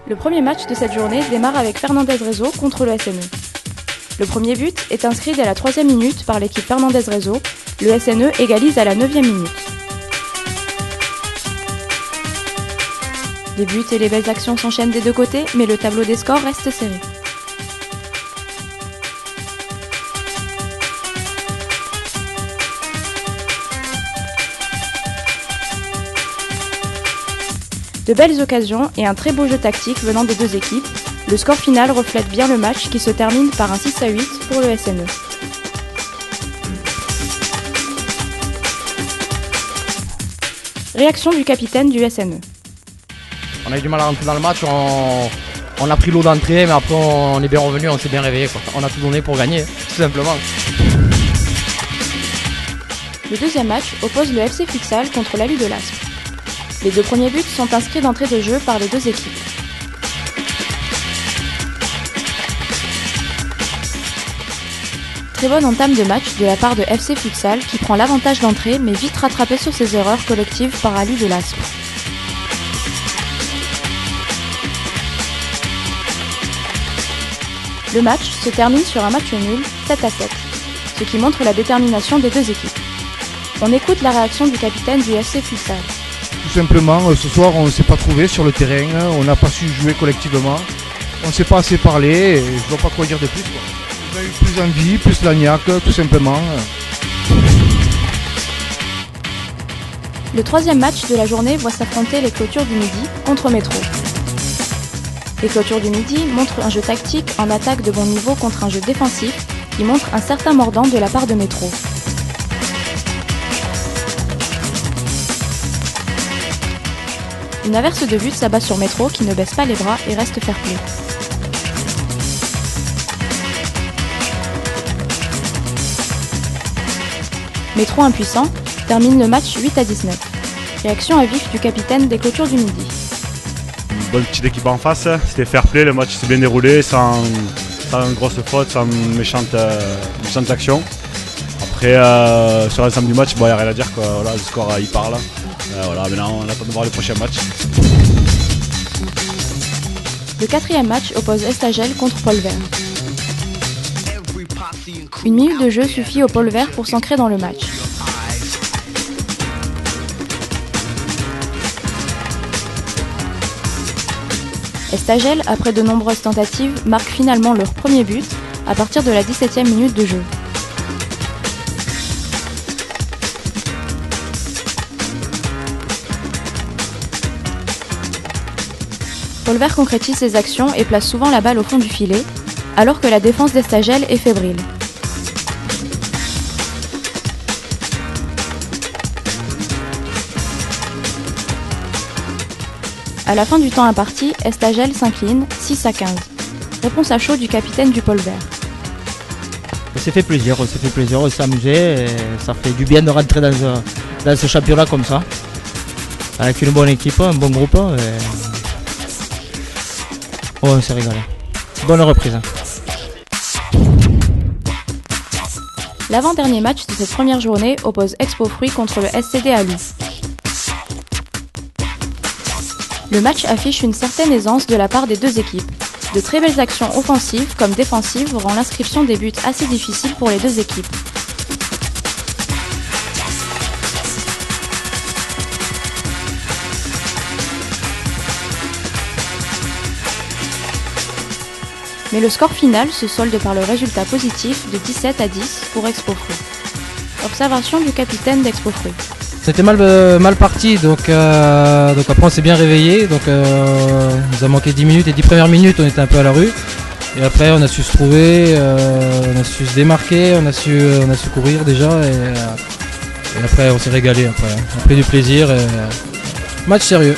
Le premier match de cette journée démarre avec Fernandez Réseau contre le SNE. Le premier but est inscrit dès la 3e minute par l'équipe Fernandez Réseau. Le SNE égalise à la 9e minute. Les buts et les belles actions s'enchaînent des deux côtés, mais le tableau des scores reste serré. De belles occasions et un très beau jeu tactique venant des deux équipes, le score final reflète bien le match qui se termine par un 6-8 pour le SNE. Réaction du capitaine du SNE. On a eu du mal à rentrer dans le match, on a pris l'eau d'entrée, mais après on est bien revenu, on s'est bien réveillé, quoi. On a tout donné pour gagner, tout simplement. Le deuxième match oppose le FC Futsal contre l'Alu de l'Aspe. Les deux premiers buts sont inscrits d'entrée de jeu par les deux équipes. Très bonne entame de match de la part de FC Futsal qui prend l'avantage d'entrée mais vite rattrapé sur ses erreurs collectives par Alu de l'Aspe. Le match se termine sur un match nul, 7-7, ce qui montre la détermination des deux équipes. On écoute la réaction du capitaine du FC Futsal. Tout simplement, ce soir on ne s'est pas trouvé sur le terrain, on n'a pas su jouer collectivement, on ne s'est pas assez parlé et je ne vois pas quoi dire de plus, quoi. On a eu plus envie, plus l'agnac, tout simplement. Le troisième match de la journée voit s'affronter les Clôtures du Midi contre Métro. Les Clôtures du Midi montrent un jeu tactique en attaque de bon niveau contre un jeu défensif qui montre un certain mordant de la part de Métro. Une averse de but s'abat sur Métro qui ne baisse pas les bras et reste fair play. Métro impuissant termine le match 8-19. Réaction à vif du capitaine des Clôtures du Midi. Une bonne petite équipe en face, c'était fair play, le match s'est bien déroulé sans grosse faute, sans méchante action. Après sur l'ensemble du match, il n'y a rien à dire, quoi. Voilà, le score il parle. Voilà, maintenant on attend de voir les prochains matchs. Le quatrième match oppose Estagel contre Pôle Vert. Une minute de jeu suffit au Pôle Vert pour s'ancrer dans le match. Estagel, après de nombreuses tentatives, marque finalement leur premier but à partir de la 17e minute de jeu. Pôle Vert concrétise ses actions et place souvent la balle au fond du filet, alors que la défense d'Estagel est fébrile. À la fin du temps imparti, Estagel s'incline 6-15. Réponse à chaud du capitaine du Pôle Vert. On s'est fait plaisir, on s'est amusé, et ça fait du bien de rentrer dans ce championnat comme ça, avec une bonne équipe, un bon groupe. On s'est régalé. Bonne reprise. L'avant-dernier match de cette première journée oppose Expo Fruits contre le SCD Alu. Le match affiche une certaine aisance de la part des deux équipes. De très belles actions offensives comme défensives rend l'inscription des buts assez difficile pour les deux équipes. Mais le score final se solde par le résultat positif de 17-10 pour Expo Fruits. Observation du capitaine d'Expo Fruits. C'était mal parti, donc après on s'est bien réveillé, donc il nous a manqué 10 minutes, et 10 premières minutes on était un peu à la rue, et après on a su se trouver, on a su se démarquer, on a su courir déjà, et après on s'est régalé, on a pris du plaisir, match sérieux.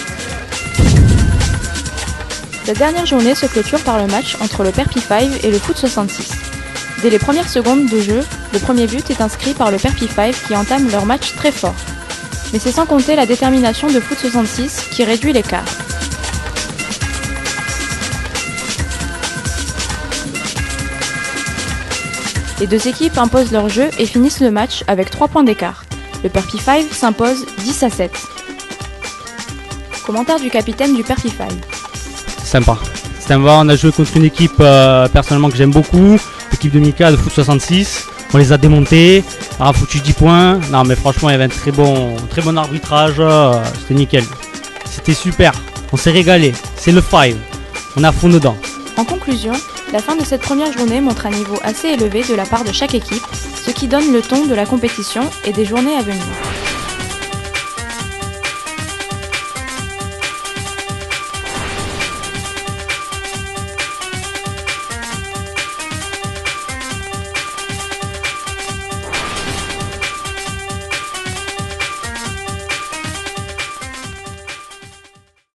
Cette dernière journée se clôture par le match entre le Perpi 5 et le Foot 66. Dès les premières secondes de jeu, le premier but est inscrit par le Perpi 5 qui entame leur match très fort. Mais c'est sans compter la détermination de Foot 66 qui réduit l'écart. Les deux équipes imposent leur jeu et finissent le match avec 3 points d'écart. Le Perpi 5 s'impose 10-7. Commentaire du capitaine du Perpi 5. sympa. On a joué contre une équipe personnellement que j'aime beaucoup, l'équipe de Mika de foot 66. On les a démontés, on a foutu 10 points. Non mais franchement il y avait un très bon arbitrage, c'était nickel. C'était super, on s'est régalé, c'est le 5, on est à fond dedans. En conclusion, la fin de cette première journée montre un niveau assez élevé de la part de chaque équipe, ce qui donne le ton de la compétition et des journées à venir.